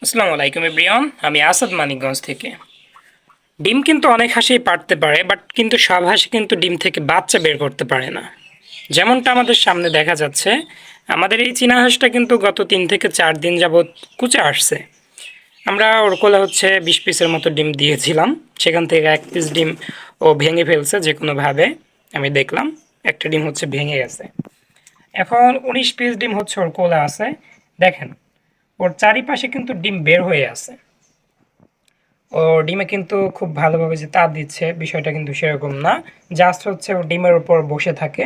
আসসালামু আলাইকুম এভরিওয়ান, আমি আসাদ মানিকগঞ্জ থেকে। ডিম কিন্তু অনেক হাঁসই পারতে পারে, বাট কিন্তু সব হাঁসি কিন্তু ডিম থেকে বাচ্চা বের করতে পারে না। যেমনটা আমাদের সামনে দেখা যাচ্ছে, আমাদের এই চীনা হাঁসটা কিন্তু গত 3 থেকে 4 দিন যাবৎ কুচে আসছে। আমরা ওর কোলে হচ্ছে 20 পিসের মতো ডিম দিয়েছিলাম, সেখান থেকে 1 পিস ডিম ও ভেঙে ফেলছে যে কোনোভাবে। আমি দেখলাম একটা ডিম হচ্ছে ভেঙে গেছে। এখন 19 পিস ডিম হচ্ছে ওর কোলে আছে। দেখেন, ওর চারিপাশে কিন্তু ডিম বের হয়ে আছে। ও ডিমে কিন্তু খুব ভালোভাবে যে তাপ দিচ্ছে বিষয়টা কিন্তু সেরকম না। জাস্ট হচ্ছে ও ডিমের উপর বসে থাকে,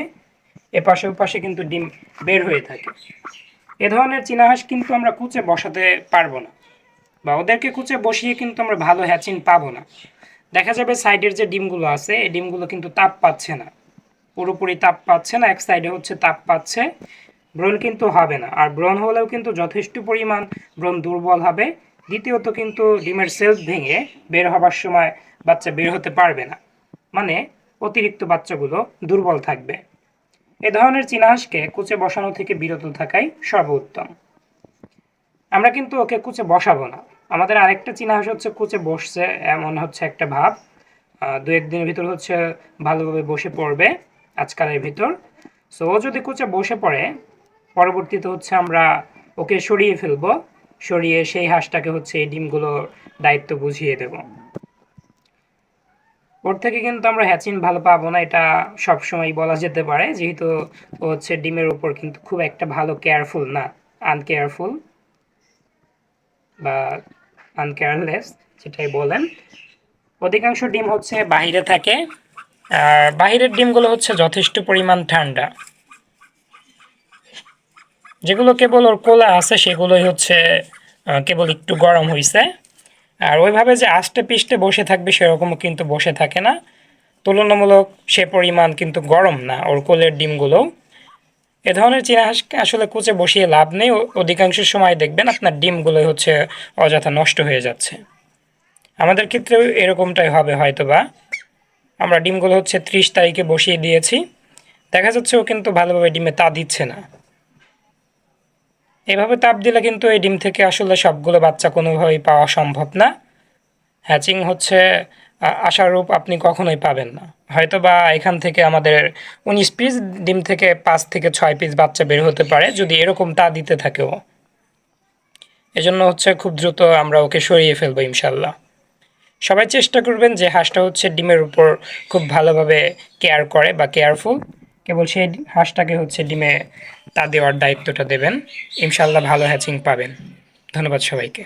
এপাশে ওপাশে কিন্তু ডিম বের হয়ে থাকে। এ ধরনের চীনা হাঁস কিন্তু আমরা কুচে বসাতে পারবো না, বা ওদেরকে কুচে বসিয়ে কিন্তু আমরা ভালো হ্যাচিং পাবো না। দেখা যাবে সাইডের যে ডিমগুলো আছে এই ডিমগুলো কিন্তু তাপ পাচ্ছে না, পুরোপুরি তাপ পাচ্ছে না, এক সাইডে হচ্ছে তাপ পাচ্ছে। ব্রণ কিন্তু হবে না, আর ব্রণ হলেও কিন্তু যথেষ্ট পরিমাণ ব্রণ দুর্বল হবে। দ্বিতীয়ত কিন্তু ডিমের সেলস ভেঙে বের হবার সময় বাচ্চা বের হতে পারবে না, মানে অতিরিক্ত বাচ্চাগুলো দুর্বল থাকবে। এ ধরনের চীনা হাঁসকে কুচে বসানো থেকে বিরত থাকাই সর্বোত্তম। আমরা কিন্তু ওকে কুচে বসাবো না। আমাদের আরেকটা চীনা হাঁস হচ্ছে কুচে বসছে এমন হচ্ছে একটা ভাব। 2-1 দিনের ভিতর হচ্ছে ভালোভাবে বসে পড়বে আজকালের ভিতর। সো ও যদি কুচে বসে পড়ে, পরবর্তীতে হচ্ছে আমরা ওকে সরিয়ে ফেলবো, সরিয়ে সেই হাঁসটাকে হচ্ছে এই ডিমগুলোর দায়িত্ব বুঝিয়ে দেব। ওর থেকে কিন্তু আমরা হ্যাচিং ভালো পাবো না, এটা সবসময় বলা যেতে পারে, যেহেতু ও হচ্ছে ডিমের উপর কিন্তু খুব একটা ভালো কেয়ারফুল না, আনকেয়ারফুল বা আনকেয়ারলেস যেটাই বলেন। অধিকাংশ ডিম হচ্ছে বাহিরে থাকে, আর বাহিরের ডিমগুলো হচ্ছে যথেষ্ট পরিমাণ ঠান্ডা। যেগুলো কেবল ওর কোলা আছে সেগুলোই হচ্ছে কেবল একটু গরম হয়েছে। আর ওইভাবে যে আষ্টে পিষ্টে বসে থাকবে সেরকমও কিন্তু বসে থাকে না, তুলনামূলক সে পরিমাণ কিন্তু গরম না ওর কোলের ডিমগুলো। এ ধরনের চীনা হাঁসকে আসলে কুচে বসিয়ে লাভ নেই, অধিকাংশ সময় দেখবেন আপনার ডিমগুলোই হচ্ছে অযথা নষ্ট হয়ে যাচ্ছে। আমাদের ক্ষেত্রেও এরকমটাই হবে হয়তোবা। আমরা ডিমগুলো হচ্ছে 30 তারিখে বসিয়ে দিয়েছি, দেখা যাচ্ছে ও কিন্তু ভালোভাবে ডিমে তা দিচ্ছে না। এভাবে তাপ দিলে কিন্তু এই ডিম থেকে আসলে সবগুলো বাচ্চা কোনোভাবেই পাওয়া সম্ভব না। হ্যাচিং হচ্ছে আশারূপ আপনি কখনোই পাবেন না। হয়তো বা এখান থেকে আমাদের 19 পিস ডিম থেকে 5 থেকে 6 পিস বাচ্চা বের হতে পারে যদি এরকম তা দিতে থাকেও। এজন্য হচ্ছে খুব দ্রুত আমরা ওকে সরিয়ে ফেলবো ইনশাল্লাহ। সবাই চেষ্টা করবেন যে হাঁসটা হচ্ছে ডিমের উপর খুব ভালোভাবে কেয়ার করে বা কেয়ারফুল, কেবল সেই হাঁসটাকে হচ্ছে ডিমে তা দেওয়ার দায়িত্বটা দেবেন। ইনশাল্লাহ ভালো হ্যাচিং পাবেন। ধন্যবাদ সবাইকে।